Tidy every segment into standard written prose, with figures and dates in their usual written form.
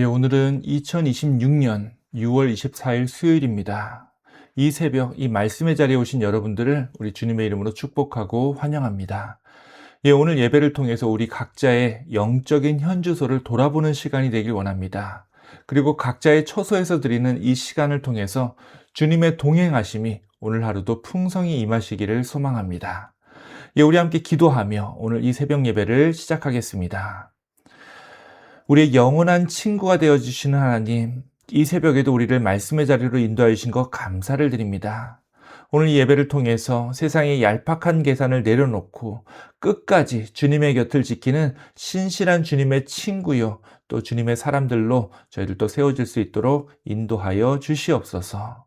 오늘은 2026년 6월 24일 수요일입니다. 이 새벽 이 말씀의 자리에 오신 여러분들을 우리 주님의 이름으로 축복하고 환영합니다. 오늘 예배를 통해서 우리 각자의 영적인 현주소를 돌아보는 시간이 되길 원합니다. 그리고 각자의 처소에서 드리는 이 시간을 통해서 주님의 동행하심이 오늘 하루도 풍성히 임하시기를 소망합니다. 우리 함께 기도하며 오늘 이 새벽 예배를 시작하겠습니다. 우리의 영원한 친구가 되어주시는 하나님, 이 새벽에도 우리를 말씀의 자리로 인도하여 주신 것 감사를 드립니다. 오늘 이 예배를 통해서 세상의 얄팍한 계산을 내려놓고 끝까지 주님의 곁을 지키는 신실한 주님의 친구요, 또 주님의 사람들로 저희들도 세워질 수 있도록 인도하여 주시옵소서.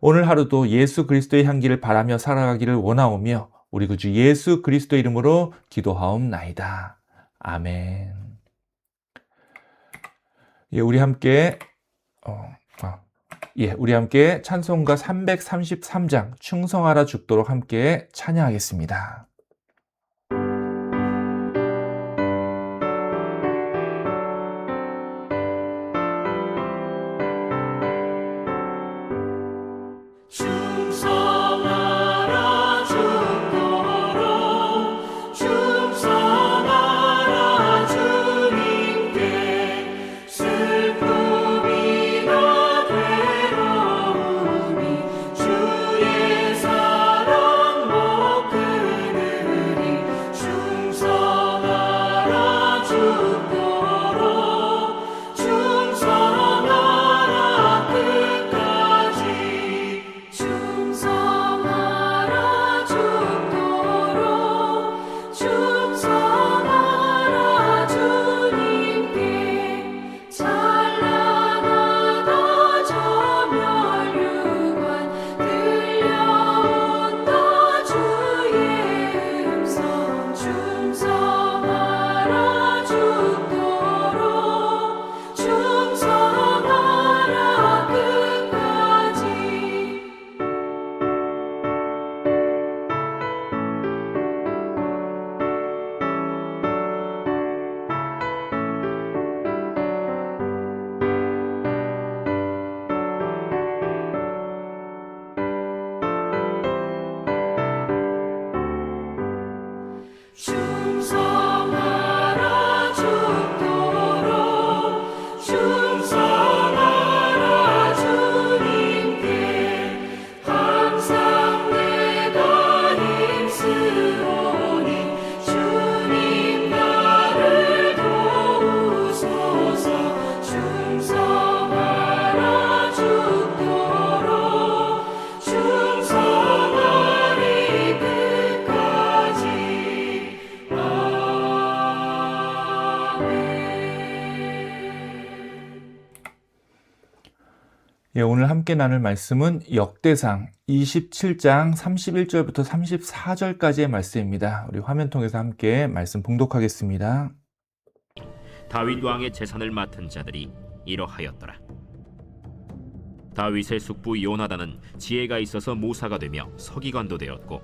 오늘 하루도 예수 그리스도의 향기를 바라며 살아가기를 원하오며 우리 구주 예수 그리스도 이름으로 기도하옵나이다. 아멘. 우리 함께 찬송가 333장 충성하라 죽도록 함께 찬양하겠습니다. 오늘 함께 나눌 말씀은 역대상 27장 31절부터 34절까지의 말씀입니다. 우리 화면 통해서 함께 말씀 봉독하겠습니다. 다윗 왕의 재산을 맡은 자들이 이러하였더라. 다윗의 숙부 요나단은 지혜가 있어서 모사가 되며 서기관도 되었고,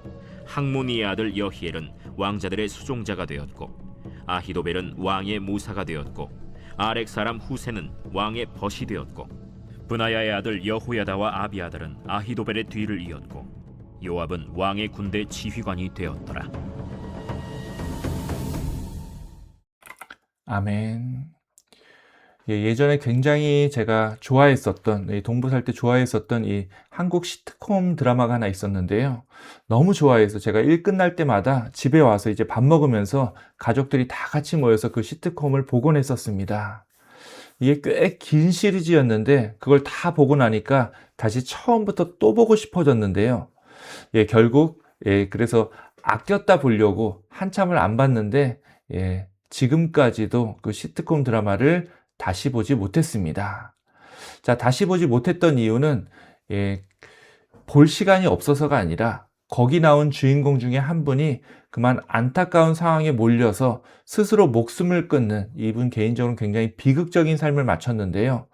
학모니의 아들 여히엘은 왕자들의 수종자가 되었고, 아히도벨은 왕의 모사가 되었고, 아렉 사람 후세는 왕의 벗이 되었고, 브나야의 아들 여호야다와 아비아달은 아히도벨의 뒤를 이었고, 요압은 왕의 군대 지휘관이 되었더라. 아멘. 예전에 굉장히 제가 좋아했었던, 동부 살 때 좋아했었던 이 한국 시트콤 드라마가 하나 있었는데요. 너무 좋아해서 제가 일 끝날 때마다 집에 와서 이제 밥 먹으면서 가족들이 다 같이 모여서 그 시트콤을 보곤 했었습니다. 이게 꽤 긴 시리즈였는데 그걸 다 보고 나니까 다시 처음부터 또 보고 싶어졌는데요. 결국 그래서 아꼈다 보려고 한참을 안 봤는데 지금까지도 그 시트콤 드라마를 다시 보지 못했습니다. 자, 다시 보지 못했던 이유는 볼 시간이 없어서가 아니라 거기 나온 주인공 중에 한 분이 그만 안타까운 상황에 몰려서 스스로 목숨을 끊는, 이분 개인적으로 굉장히 비극적인 삶을 마쳤는데요.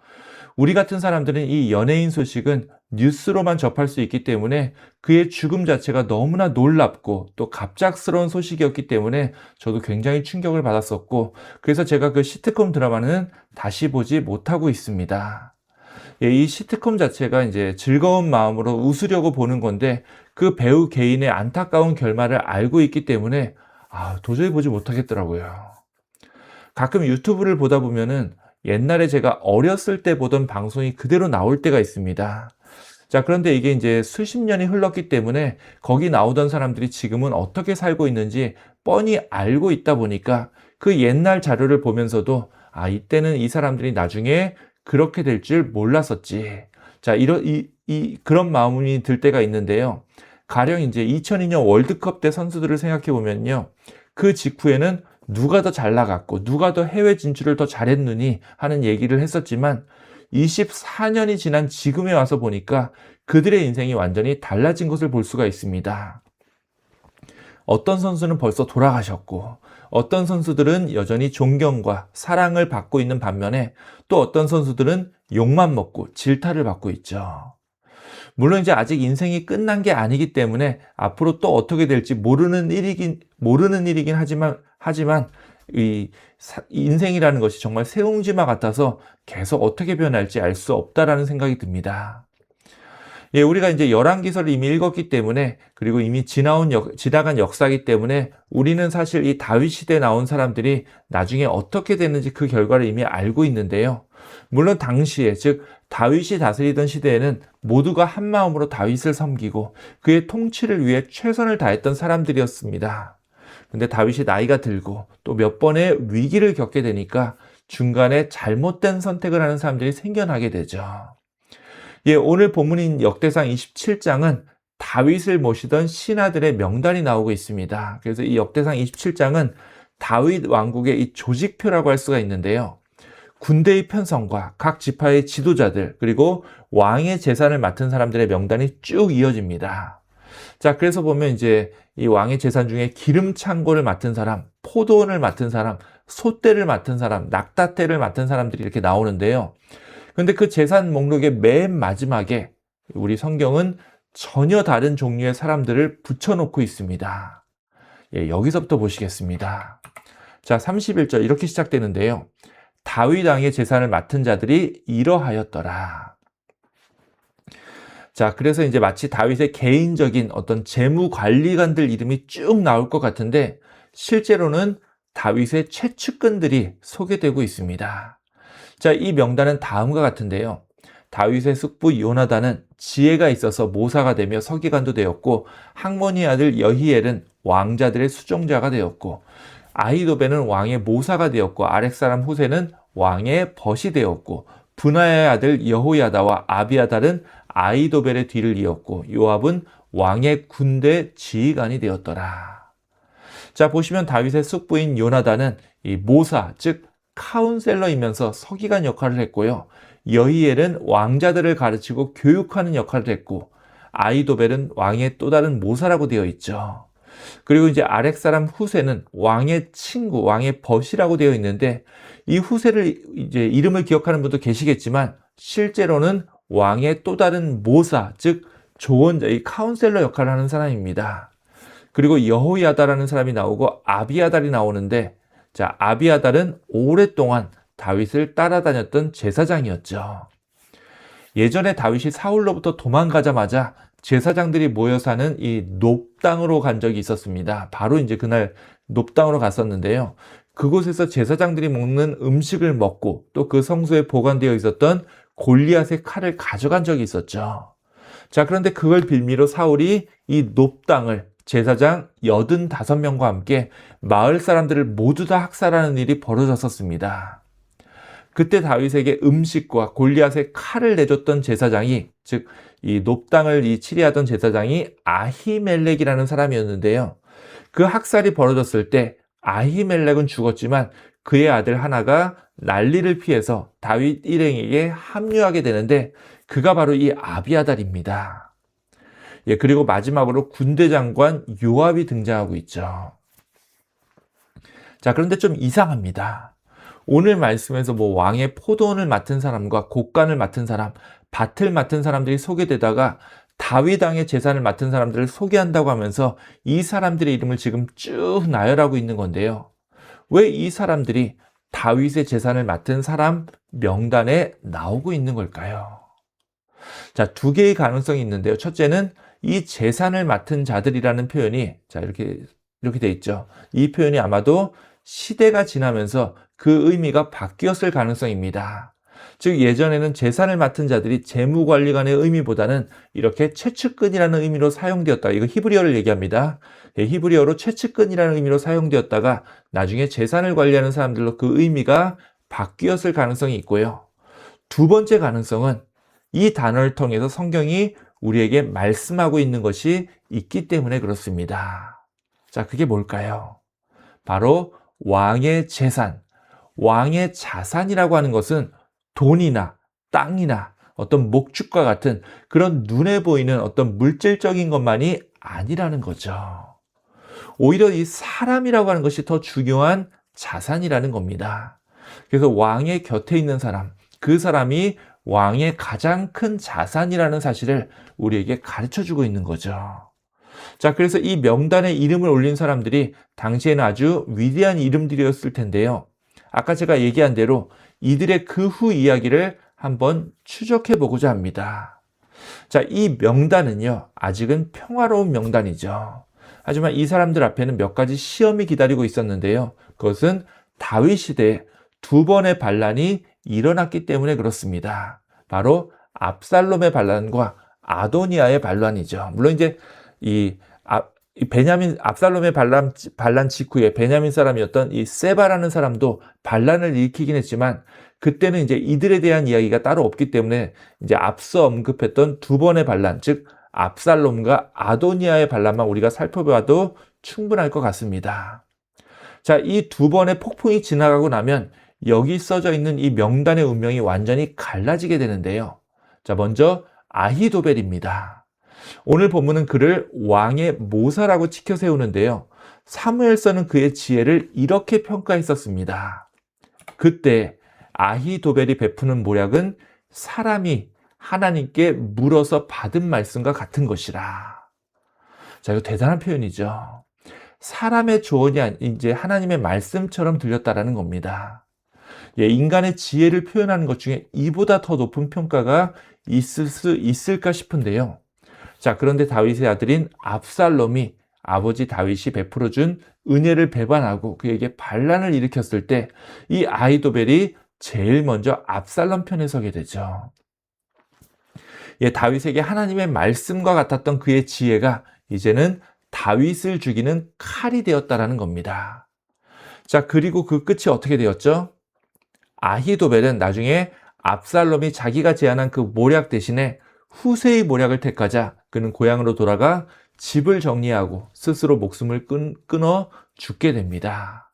우리 같은 사람들은 이 연예인 소식은 뉴스로만 접할 수 있기 때문에 그의 죽음 자체가 너무나 놀랍고 또 갑작스러운 소식이었기 때문에 저도 굉장히 충격을 받았었고, 그래서 제가 그 시트콤 드라마는 다시 보지 못하고 있습니다. 예, 이 시트콤 자체가 이제 즐거운 마음으로 웃으려고 보는 건데 그 배우 개인의 안타까운 결말을 알고 있기 때문에 도저히 보지 못하겠더라고요. 가끔 유튜브를 보다 보면은 옛날에 제가 어렸을 때 보던 방송이 그대로 나올 때가 있습니다. 자, 그런데 이게 이제 수십 년이 흘렀기 때문에 거기 나오던 사람들이 지금은 어떻게 살고 있는지 뻔히 알고 있다 보니까 그 옛날 자료를 보면서도 이때는 이 사람들이 나중에 그렇게 될 줄 몰랐었지. 자, 그런 마음이 들 때가 있는데요. 가령 이제 2002년 월드컵 때 선수들을 생각해 보면요. 그 직후에는 누가 더 잘 나갔고 누가 더 해외 진출을 더 잘했느니 하는 얘기를 했었지만 24년이 지난 지금에 와서 보니까 그들의 인생이 완전히 달라진 것을 볼 수가 있습니다. 어떤 선수는 벌써 돌아가셨고 어떤 선수들은 여전히 존경과 사랑을 받고 있는 반면에 또 어떤 선수들은 욕만 먹고 질타를 받고 있죠. 물론 이제 아직 인생이 끝난 게 아니기 때문에 앞으로 또 어떻게 될지 모르는 일이긴 하지만 이 인생이라는 것이 정말 새옹지마 같아서 계속 어떻게 변할지 알 수 없다라는 생각이 듭니다. 예, 우리가 이제 열왕기서를 이미 읽었기 때문에, 그리고 이미 지나간 역사이기 때문에 우리는 사실 이 다윗 시대에 나온 사람들이 나중에 어떻게 됐는지 그 결과를 이미 알고 있는데요. 물론 당시에, 즉 다윗이 다스리던 시대에는 모두가 한 마음으로 다윗을 섬기고 그의 통치를 위해 최선을 다했던 사람들이었습니다. 근데 다윗이 나이가 들고 또 몇 번의 위기를 겪게 되니까 중간에 잘못된 선택을 하는 사람들이 생겨나게 되죠. 예, 오늘 본문인 역대상 27장은 다윗을 모시던 신하들의 명단이 나오고 있습니다. 그래서 이 역대상 27장은 다윗 왕국의 이 조직표라고 할 수가 있는데요. 군대의 편성과 각 지파의 지도자들, 그리고 왕의 재산을 맡은 사람들의 명단이 쭉 이어집니다. 자, 그래서 보면 이제 이 왕의 재산 중에 기름 창고를 맡은 사람, 포도원을 맡은 사람, 소떼를 맡은 사람, 낙타떼를 맡은 사람들이 이렇게 나오는데요. 근데 그 재산 목록의 맨 마지막에 우리 성경은 전혀 다른 종류의 사람들을 붙여놓고 있습니다. 예, 여기서부터 보시겠습니다. 자, 31절 이렇게 시작되는데요. 다윗 왕의 재산을 맡은 자들이 이러하였더라. 자, 그래서 이제 마치 다윗의 개인적인 어떤 재무관리관들 이름이 쭉 나올 것 같은데 실제로는 다윗의 최측근들이 소개되고 있습니다. 자, 이 명단은 다음과 같은데요. 다윗의 숙부 요나단은 지혜가 있어서 모사가 되며 서기관도 되었고, 학몬의 아들 여히엘은 왕자들의 수종자가 되었고, 아히도베는 왕의 모사가 되었고, 아렉 사람 후세는 왕의 벗이 되었고, 분하야의 아들 여호야다와 아비아달은 아히도벨의 뒤를 이었고, 요압은 왕의 군대 지휘관이 되었더라. 자, 보시면 다윗의 숙부인 요나단은 이 모사, 즉 카운셀러이면서 서기관 역할을 했고요. 여히엘은 왕자들을 가르치고 교육하는 역할을 했고, 아히도벨은 왕의 또 다른 모사라고 되어 있죠. 그리고 이제 아렉 사람 후세는 왕의 친구, 왕의 벗이라고 되어 있는데, 이 후세를 이제 이름을 기억하는 분도 계시겠지만 실제로는 왕의 또 다른 모사, 즉 조언자, 이 카운셀러 역할을 하는 사람입니다. 그리고 여호야다라는 사람이 나오고 아비아달이 나오는데, 자, 아비아달은 오랫동안 다윗을 따라다녔던 제사장이었죠. 예전에 다윗이 사울로부터 도망가자마자 제사장들이 모여 사는 이 놉당으로 간 적이 있었습니다. 바로 이제 그날 놉당으로 갔었는데요. 그곳에서 제사장들이 먹는 음식을 먹고 또 그 성소에 보관되어 있었던 골리앗의 칼을 가져간 적이 있었죠. 자, 그런데 그걸 빌미로 사울이 이 놉당을 제사장 85명과 함께 마을 사람들을 모두 다 학살하는 일이 벌어졌었습니다. 그때 다윗에게 음식과 골리앗의 칼을 내줬던 제사장이, 즉 이 놉당을 치리하던 제사장이 아히멜렉이라는 사람이었는데요. 그 학살이 벌어졌을 때 아히멜렉은 죽었지만 그의 아들 하나가 난리를 피해서 다윗 일행에게 합류하게 되는데 그가 바로 이 아비아달입니다. 예, 그리고 마지막으로 군대 장관 요압이 등장하고 있죠. 자, 그런데 좀 이상합니다. 오늘 말씀에서 뭐 왕의 포도원을 맡은 사람과 곡간을 맡은 사람, 밭을 맡은 사람들이 소개되다가 다윗 왕의 재산을 맡은 사람들을 소개한다고 하면서 이 사람들의 이름을 지금 쭉 나열하고 있는 건데요. 왜 이 사람들이 다윗의 재산을 맡은 사람 명단에 나오고 있는 걸까요? 자, 두 개의 가능성이 있는데요. 첫째는 이 재산을 맡은 자들이라는 표현이 자, 이렇게 돼 있죠. 이 표현이 아마도 시대가 지나면서 그 의미가 바뀌었을 가능성입니다. 즉 예전에는 재산을 맡은 자들이 재무관리관의 의미보다는 이렇게 최측근이라는 의미로 사용되었다. 이거 히브리어를 얘기합니다. 히브리어로 최측근이라는 의미로 사용되었다가 나중에 재산을 관리하는 사람들로 그 의미가 바뀌었을 가능성이 있고요. 두 번째 가능성은 이 단어를 통해서 성경이 우리에게 말씀하고 있는 것이 있기 때문에 그렇습니다. 자, 그게 뭘까요? 바로 왕의 재산, 왕의 자산이라고 하는 것은 돈이나 땅이나 어떤 목축과 같은 그런 눈에 보이는 어떤 물질적인 것만이 아니라는 거죠. 오히려 이 사람이라고 하는 것이 더 중요한 자산이라는 겁니다. 그래서 왕의 곁에 있는 사람, 그 사람이 왕의 가장 큰 자산이라는 사실을 우리에게 가르쳐 주고 있는 거죠. 자, 그래서 이 명단에 이름을 올린 사람들이 당시에는 아주 위대한 이름들이었을 텐데요. 아까 제가 얘기한 대로 이들의 그 후 이야기를 한번 추적해 보고자 합니다. 자, 이 명단은요, 아직은 평화로운 명단이죠. 하지만 이 사람들 앞에는 몇 가지 시험이 기다리고 있었는데요. 그것은 다윗 시대에 두 번의 반란이 일어났기 때문에 그렇습니다. 바로 압살롬의 반란과 아도니아의 반란이죠. 물론 이제 압살롬의 반란 직후에 베냐민 사람이었던 이 세바라는 사람도 반란을 일으키긴 했지만 그때는 이제 이들에 대한 이야기가 따로 없기 때문에 이제 앞서 언급했던 두 번의 반란, 즉 압살롬과 아도니아의 반란만 우리가 살펴봐도 충분할 것 같습니다. 자, 이 두 번의 폭풍이 지나가고 나면 여기 써져 있는 이 명단의 운명이 완전히 갈라지게 되는데요. 자, 먼저 아히도벨입니다. 오늘 본문은 그를 왕의 모사라고 치켜 세우는데요. 사무엘서는 그의 지혜를 이렇게 평가했었습니다. 그때 아히도벨이 베푸는 모략은 사람이 하나님께 물어서 받은 말씀과 같은 것이라. 자, 이거 대단한 표현이죠. 사람의 조언이 이제 하나님의 말씀처럼 들렸다라는 겁니다. 예, 인간의 지혜를 표현하는 것 중에 이보다 더 높은 평가가 있을 수 있을까 싶은데요. 자, 그런데 다윗의 아들인 압살롬이 아버지 다윗이 베풀어준 은혜를 배반하고 그에게 반란을 일으켰을 때 이 아히도벨이 제일 먼저 압살롬 편에 서게 되죠. 예, 다윗에게 하나님의 말씀과 같았던 그의 지혜가 이제는 다윗을 죽이는 칼이 되었다라는 겁니다. 자, 그리고 그 끝이 어떻게 되었죠? 아히도벨은 나중에 압살롬이 자기가 제안한 그 모략 대신에 후세의 모략을 택하자 그는 고향으로 돌아가 집을 정리하고 스스로 목숨을 끊어 죽게 됩니다.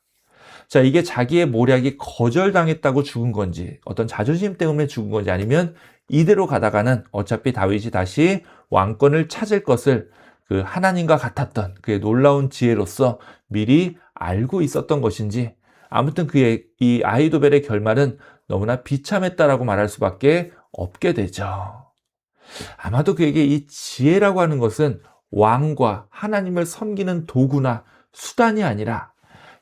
자, 이게 자기의 모략이 거절당했다고 죽은 건지 어떤 자존심 때문에 죽은 건지 아니면 이대로 가다가는 어차피 다윗이 다시 왕권을 찾을 것을 그 하나님과 같았던 그의 놀라운 지혜로서 미리 알고 있었던 것인지 아무튼 그의 이 아히도벨의 결말은 너무나 비참했다라고 말할 수밖에 없게 되죠. 아마도 그에게 이 지혜라고 하는 것은 왕과 하나님을 섬기는 도구나 수단이 아니라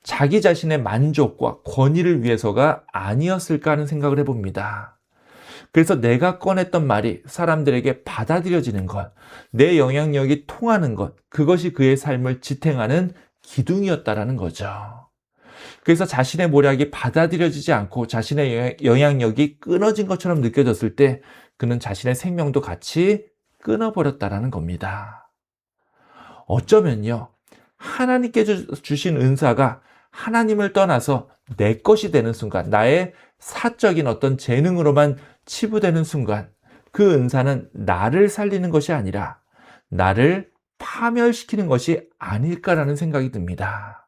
자기 자신의 만족과 권위를 위해서가 아니었을까 하는 생각을 해봅니다. 그래서 내가 꺼냈던 말이 사람들에게 받아들여지는 것, 내 영향력이 통하는 것, 그것이 그의 삶을 지탱하는 기둥이었다라는 거죠. 그래서 자신의 모략이 받아들여지지 않고 자신의 영향력이 끊어진 것처럼 느껴졌을 때 그는 자신의 생명도 같이 끊어버렸다라는 겁니다. 어쩌면요, 하나님께 주신 은사가 하나님을 떠나서 내 것이 되는 순간, 나의 사적인 어떤 재능으로만 치부되는 순간, 그 은사는 나를 살리는 것이 아니라 나를 파멸시키는 것이 아닐까라는 생각이 듭니다.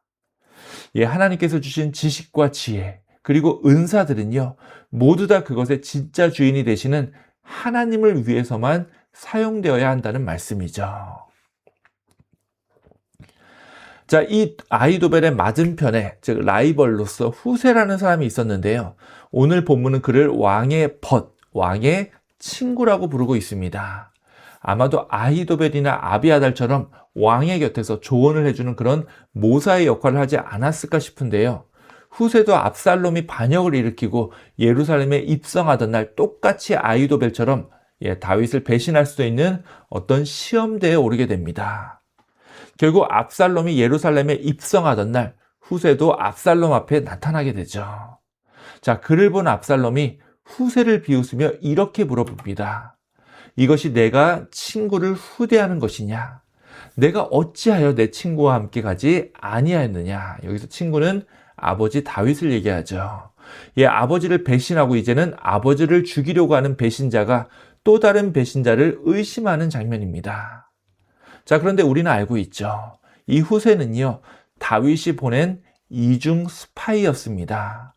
예, 하나님께서 주신 지식과 지혜, 그리고 은사들은요, 모두 다 그것의 진짜 주인이 되시는 하나님을 위해서만 사용되어야 한다는 말씀이죠. 자, 이 아히도벨의 맞은편에, 즉 라이벌로서 후세라는 사람이 있었는데요. 오늘 본문은 그를 왕의 왕의 친구라고 부르고 있습니다. 아마도 아히도벨이나 아비아달처럼 왕의 곁에서 조언을 해주는 그런 모사의 역할을 하지 않았을까 싶은데요. 후세도 압살롬이 반역을 일으키고 예루살렘에 입성하던 날 똑같이 아히도벨처럼 다윗을 배신할 수도 있는 어떤 시험대에 오르게 됩니다. 결국 압살롬이 예루살렘에 입성하던 날 후세도 압살롬 앞에 나타나게 되죠. 자, 그를 본 압살롬이 후세를 비웃으며 이렇게 물어봅니다. 이것이 내가 친구를 후대하는 것이냐? 내가 어찌하여 내 친구와 함께 가지 아니하였느냐? 여기서 친구는 아버지 다윗을 얘기하죠. 아버지를 배신하고 이제는 아버지를 죽이려고 하는 배신자가 또 다른 배신자를 의심하는 장면입니다. 자, 그런데 우리는 알고 있죠. 이 후세는요, 다윗이 보낸 이중 스파이였습니다.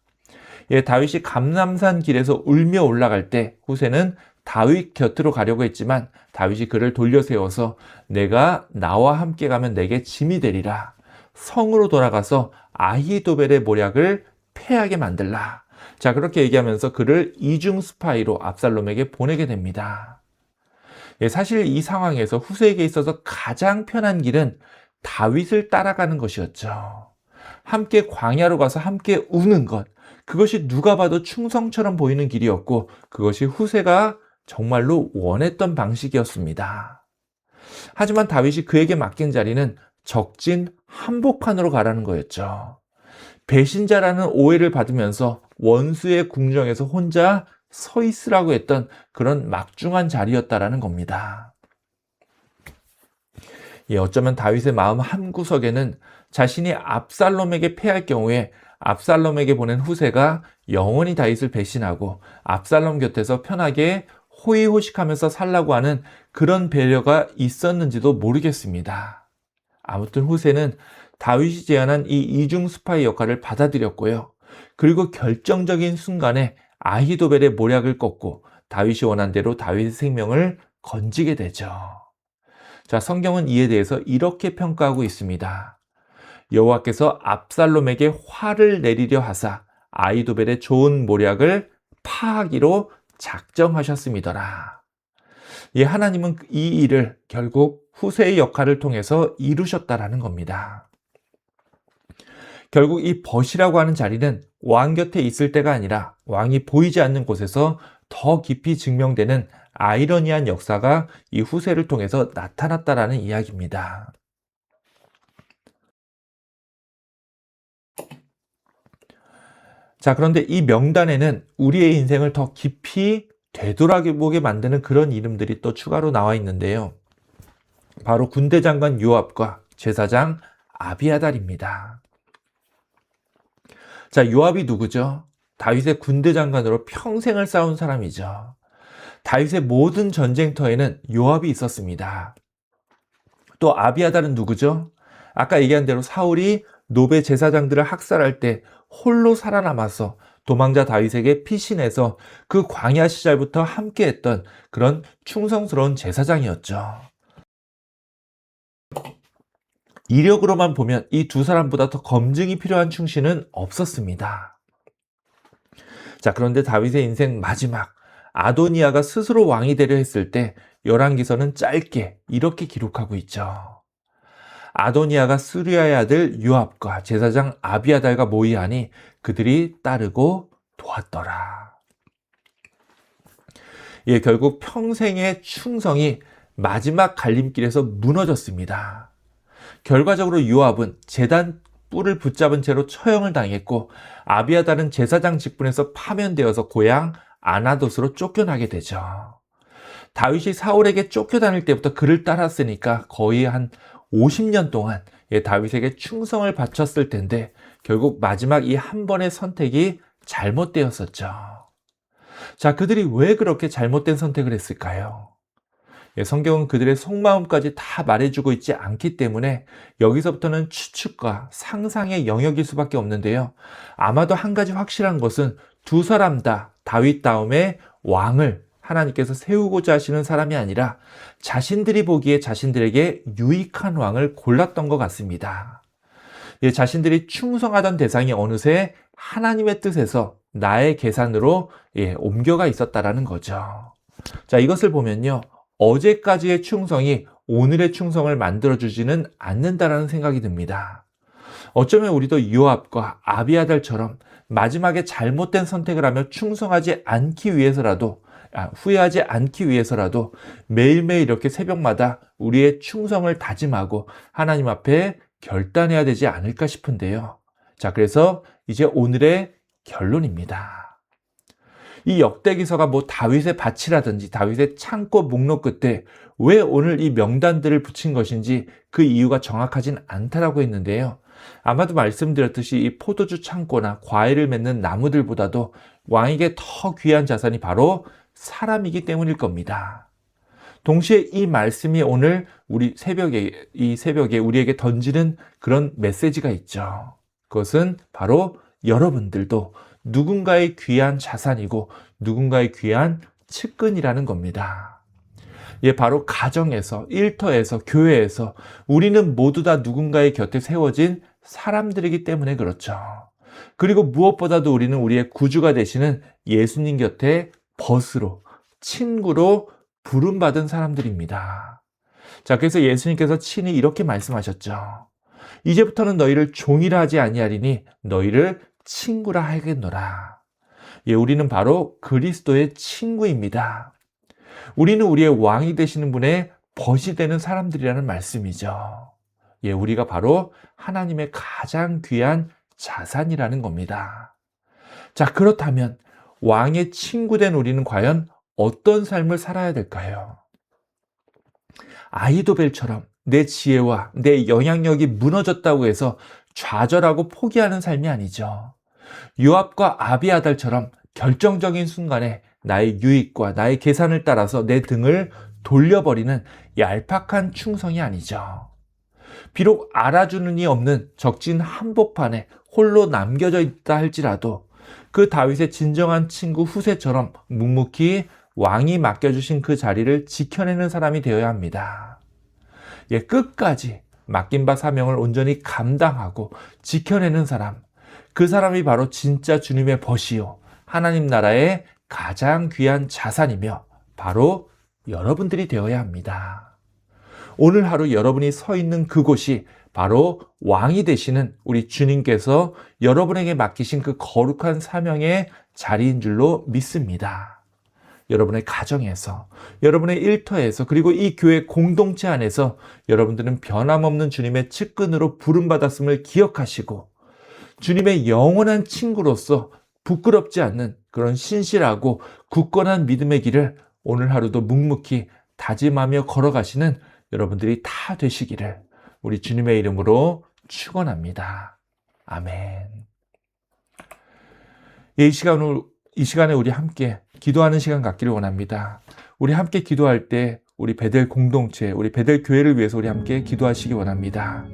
다윗이 감람산 길에서 울며 올라갈 때 후세는 다윗 곁으로 가려고 했지만 다윗이 그를 돌려 세워서 내가 나와 함께 가면 내게 짐이 되리라. 성으로 돌아가서 아히도벨의 모략을 패하게 만들라. 자, 그렇게 얘기하면서 그를 이중 스파이로 압살롬에게 보내게 됩니다. 사실 이 상황에서 후세에게 있어서 가장 편한 길은 다윗을 따라가는 것이었죠. 함께 광야로 가서 함께 우는 것, 그것이 누가 봐도 충성처럼 보이는 길이었고 그것이 후세가 정말로 원했던 방식이었습니다. 하지만 다윗이 그에게 맡긴 자리는 적진 한복판으로 가라는 거였죠. 배신자라는 오해를 받으면서 원수의 궁정에서 혼자 서 있으라고 했던 그런 막중한 자리였다라는 겁니다. 어쩌면 다윗의 마음 한구석에는 자신이 압살롬에게 패할 경우에 압살롬에게 보낸 후세가 영원히 다윗을 배신하고 압살롬 곁에서 편하게 호의호식하면서 살라고 하는 그런 배려가 있었는지도 모르겠습니다. 아무튼 후세는 다윗이 제안한 이 이중 스파이 역할을 받아들였고요. 그리고 결정적인 순간에 아히도벨의 모략을 꺾고 다윗이 원한 대로 다윗의 생명을 건지게 되죠. 자, 성경은 이에 대해서 이렇게 평가하고 있습니다. 여호와께서 압살롬에게 화를 내리려 하사 아히도벨의 좋은 모략을 파하기로 작정하셨음이더라. 하나님은 이 일을 결국 후세의 역할을 통해서 이루셨다라는 겁니다. 결국 이 벗이라고 하는 자리는 왕 곁에 있을 때가 아니라 왕이 보이지 않는 곳에서 더 깊이 증명되는 아이러니한 역사가 이 후세를 통해서 나타났다라는 이야기입니다. 자, 그런데 이 명단에는 우리의 인생을 더 깊이 되돌아보게 만드는 그런 이름들이 또 추가로 나와 있는데요. 바로 군대 장관 요압과 제사장 아비아달입니다. 자, 요압이 누구죠? 다윗의 군대 장관으로 평생을 싸운 사람이죠. 다윗의 모든 전쟁터에는 요압이 있었습니다. 또 아비아달은 누구죠? 아까 얘기한 대로 사울이 노베 제사장들을 학살할 때 홀로 살아남아서 도망자 다윗에게 피신해서 그 광야 시절부터 함께했던 그런 충성스러운 제사장이었죠. 이력으로만 보면 이 두 사람보다 더 검증이 필요한 충신은 없었습니다. 자, 그런데 다윗의 인생 마지막 아도니아가 스스로 왕이 되려 했을 때 열왕기서는 짧게 이렇게 기록하고 있죠. 아도니아가 스루야의 아들 요압과 제사장 아비아달과 모의하니 그들이 따르고 도왔더라. 결국 평생의 충성이 마지막 갈림길에서 무너졌습니다. 결과적으로 요압은 제단 뿔을 붙잡은 채로 처형을 당했고 아비아달은 제사장 직분에서 파면되어서 고향 아나돗으로 쫓겨나게 되죠. 다윗이 사울에게 쫓겨다닐 때부터 그를 따랐으니까 거의 한 50년 동안 다윗에게 충성을 바쳤을 텐데 결국 마지막 이 한 번의 선택이 잘못되었었죠. 자, 그들이 왜 그렇게 잘못된 선택을 했을까요? 성경은 그들의 속마음까지 다 말해주고 있지 않기 때문에 여기서부터는 추측과 상상의 영역일 수밖에 없는데요. 아마도 한 가지 확실한 것은 두 사람 다 다윗 다음에 왕을 하나님께서 세우고자 하시는 사람이 아니라 자신들이 보기에 자신들에게 유익한 왕을 골랐던 것 같습니다. 예, 자신들이 충성하던 대상이 어느새 하나님의 뜻에서 나의 계산으로 옮겨가 있었다라는 거죠. 자, 이것을 보면요. 어제까지의 충성이 오늘의 충성을 만들어주지는 않는다라는 생각이 듭니다. 어쩌면 우리도 요압과 아비아달처럼 마지막에 잘못된 선택을 하며 충성하지 않기 위해서라도 후회하지 않기 위해서라도 매일매일 이렇게 새벽마다 우리의 충성을 다짐하고 하나님 앞에 결단해야 되지 않을까 싶은데요. 자, 그래서 이제 오늘의 결론입니다. 이 역대기서가 뭐 다윗의 밭이라든지 다윗의 창고 목록 끝에 왜 오늘 이 명단들을 붙인 것인지 그 이유가 정확하진 않다라고 했는데요. 아마도 말씀드렸듯이 이 포도주 창고나 과일을 맺는 나무들보다도 왕에게 더 귀한 자산이 바로 사람이기 때문일 겁니다. 동시에 이 말씀이 오늘 이 새벽에 우리에게 던지는 그런 메시지가 있죠. 그것은 바로 여러분들도 누군가의 귀한 자산이고 누군가의 귀한 측근이라는 겁니다. 예, 바로 가정에서, 일터에서, 교회에서 우리는 모두 다 누군가의 곁에 세워진 사람들이기 때문에 그렇죠. 그리고 무엇보다도 우리는 우리의 구주가 되시는 예수님 곁에 벗으로, 친구로 부름받은 사람들입니다. 자, 그래서 예수님께서 친히 이렇게 말씀하셨죠. 이제부터는 너희를 종이라 하지 아니하리니 너희를 친구라 하겠노라. 예, 우리는 바로 그리스도의 친구입니다. 우리는 우리의 왕이 되시는 분의 벗이 되는 사람들이라는 말씀이죠. 예, 우리가 바로 하나님의 가장 귀한 자산이라는 겁니다. 자, 그렇다면 왕의 친구 된 우리는 과연 어떤 삶을 살아야 될까요? 아히도벨처럼 내 지혜와 내 영향력이 무너졌다고 해서 좌절하고 포기하는 삶이 아니죠. 요압과 아비아달처럼 결정적인 순간에 나의 유익과 나의 계산을 따라서 내 등을 돌려버리는 얄팍한 충성이 아니죠. 비록 알아주는 이 없는 적진 한복판에 홀로 남겨져 있다 할지라도 그 다윗의 진정한 친구 후세처럼 묵묵히 왕이 맡겨주신 그 자리를 지켜내는 사람이 되어야 합니다. 예, 끝까지 맡긴 바 사명을 온전히 감당하고 지켜내는 사람, 그 사람이 바로 진짜 주님의 벗이요 하나님 나라의 가장 귀한 자산이며 바로 여러분들이 되어야 합니다. 오늘 하루 여러분이 서 있는 그곳이 바로 왕이 되시는 우리 주님께서 여러분에게 맡기신 그 거룩한 사명의 자리인 줄로 믿습니다. 여러분의 가정에서, 여러분의 일터에서, 그리고 이 교회 공동체 안에서 여러분들은 변함없는 주님의 측근으로 부름받았음을 기억하시고 주님의 영원한 친구로서 부끄럽지 않는 그런 신실하고 굳건한 믿음의 길을 오늘 하루도 묵묵히 다짐하며 걸어가시는 여러분들이 다 되시기를 우리 주님의 이름으로 축원합니다. 아멘. 이 시간에 우리 함께 기도하는 시간 갖기를 원합니다. 우리 함께 기도할 때 우리 베델 공동체, 우리 베델 교회를 위해서 우리 함께 기도하시기 원합니다.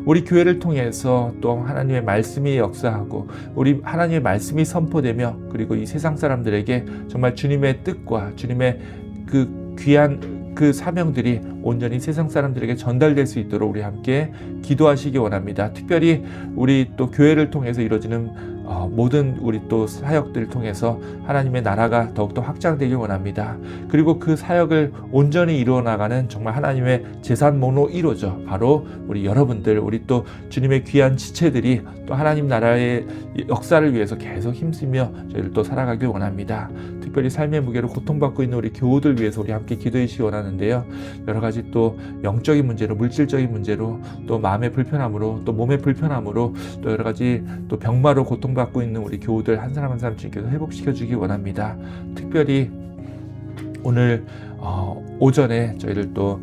우리 교회를 통해서 또 하나님의 말씀이 역사하고 우리 하나님의 말씀이 선포되며 그리고 이 세상 사람들에게 정말 주님의 뜻과 주님의 그 귀한 그 사명들이 온전히 세상 사람들에게 전달될 수 있도록 우리 함께 기도하시기 원합니다. 특별히 우리 또 교회를 통해서 이루어지는 모든 우리 또 사역들을 통해서 하나님의 나라가 더욱더 확장되길 원합니다. 그리고 그 사역을 온전히 이루어 나가는 정말 하나님의 재산 목록 1호죠. 바로 우리 여러분들, 우리 또 주님의 귀한 지체들이 또 하나님 나라의 역사를 위해서 계속 힘쓰며 저희를 또 살아가길 원합니다. 특별히 삶의 무게로 고통받고 있는 우리 교우들 위해서 우리 함께 기도해 주시기 원하는데요. 여러 가지 또 영적인 문제로, 물질적인 문제로, 또 마음의 불편함으로, 또 몸의 불편함으로, 또 여러 가지 또 병마로 고통받고 있는 우리 교우들 한 사람 한 사람 주님께서 회복시켜 주기 원합니다. 특별히 오늘 오전에 저희를 또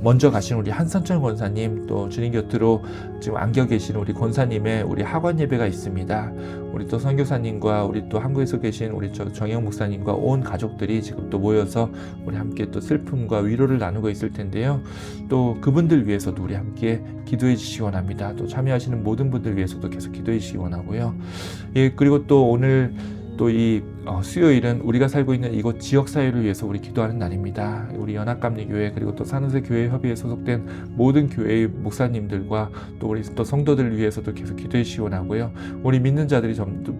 먼저 가신 우리 한선철 권사님, 또 주님 곁으로 지금 안겨 계신 우리 권사님의 우리 학원 예배가 있습니다. 우리 또 선교사님과 우리 또 한국에서 계신 우리 정영 목사님과 온 가족들이 지금 또 모여서 우리 함께 또 슬픔과 위로를 나누고 있을 텐데요. 또 그분들 위해서도 우리 함께 기도해 주시기 원합니다. 또 참여하시는 모든 분들 위해서도 계속 기도해 주시기 원하고요. 예, 그리고 또 오늘 또 이 수요일은 우리가 살고 있는 이곳 지역사회를 위해서 우리 기도하는 날입니다. 우리 연합감리교회 그리고 또 산호세 교회협의회에 소속된 모든 교회의 목사님들과 또 우리 또 성도들을 위해서도 계속 기도해 주시기 원하고요. 우리 믿는 자들이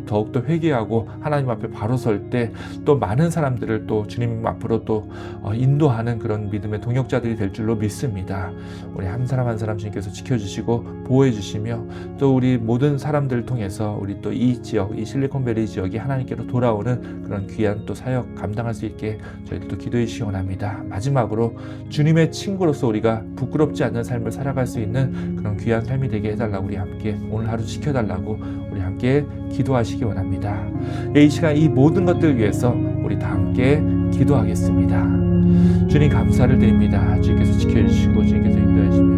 더욱더 회개하고 하나님 앞에 바로 설 때 또 많은 사람들을 또 주님 앞으로 또 인도하는 그런 믿음의 동역자들이 될 줄로 믿습니다. 우리 한 사람 한 사람 주님께서 지켜주시고 보호해 주시며 또 우리 모든 사람들을 통해서 우리 또 이 지역, 이 실리콘밸리 지역이 하나님께로 돌아오는 그런 귀한 또 사역 감당할 수 있게 저희들도 기도해 주시기 원합니다. 마지막으로 주님의 친구로서 우리가 부끄럽지 않는 삶을 살아갈 수 있는 그런 귀한 삶이 되게 해달라고 우리 함께 오늘 하루 지켜달라고 우리 함께 기도하시기 원합니다. 이 시간 이 모든 것들을 위해서 우리 다 함께 기도하겠습니다. 주님 감사를 드립니다. 주님께서 지켜주시고 주님께서 인도하시며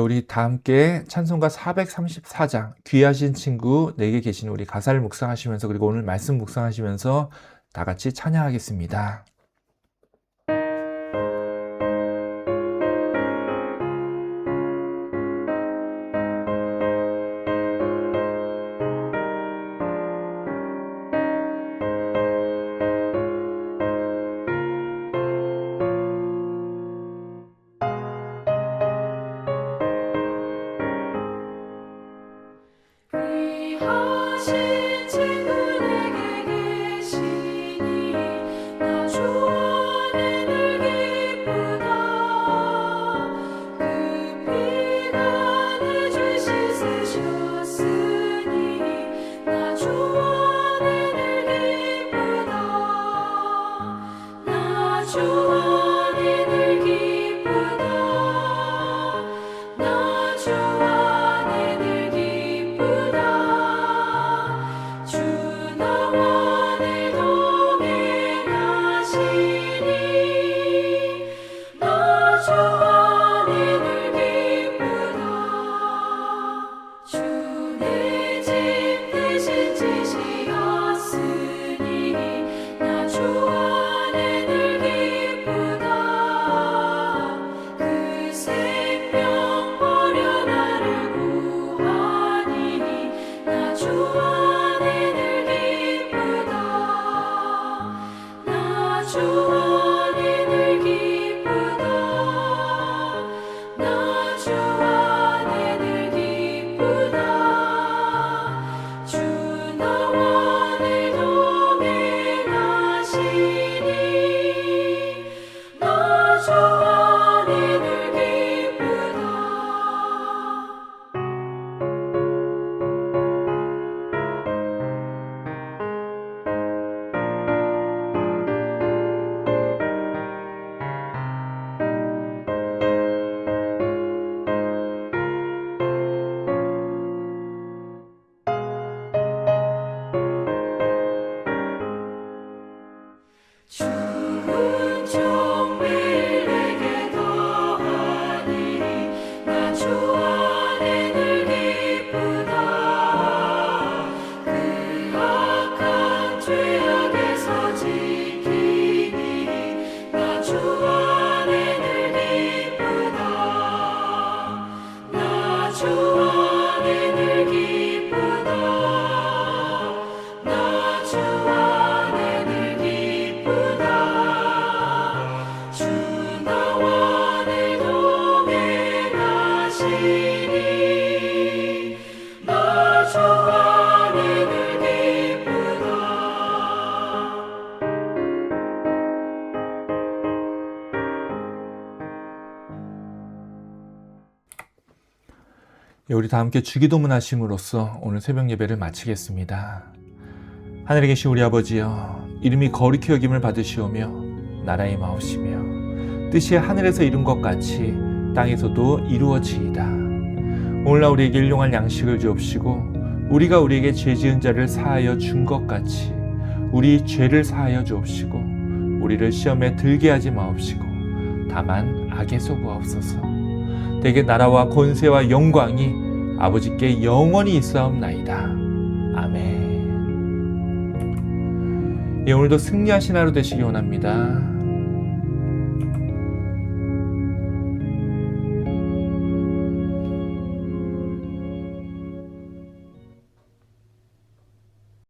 우리 다 함께 찬송가 434장 귀하신 친구 내게 계신 우리 가사를 묵상하시면서 그리고 오늘 말씀 묵상하시면서 다 같이 찬양하겠습니다. 귀하신 친구 내게 계시니 나 우리 다 함께 주기도문 하심으로써 오늘 새벽 예배를 마치겠습니다. 하늘에 계신 우리 아버지여, 이름이 거룩히 여김을 받으시오며 나라의 마옵시며 뜻이 하늘에서 이룬 것 같이 땅에서도 이루어지이다. 오늘날 우리에게 일용할 양식을 주옵시고 우리가 우리에게 죄 지은 자를 사하여 준 것 같이 우리 죄를 사하여 주옵시고 우리를 시험에 들게 하지 마옵시고 다만 악에서 구하옵소서. 대개 나라와 권세와 영광이 아버지께 영원히 있사옵나이다. 아멘. 예, 오늘도 승리하신 하루 되시기 원합니다.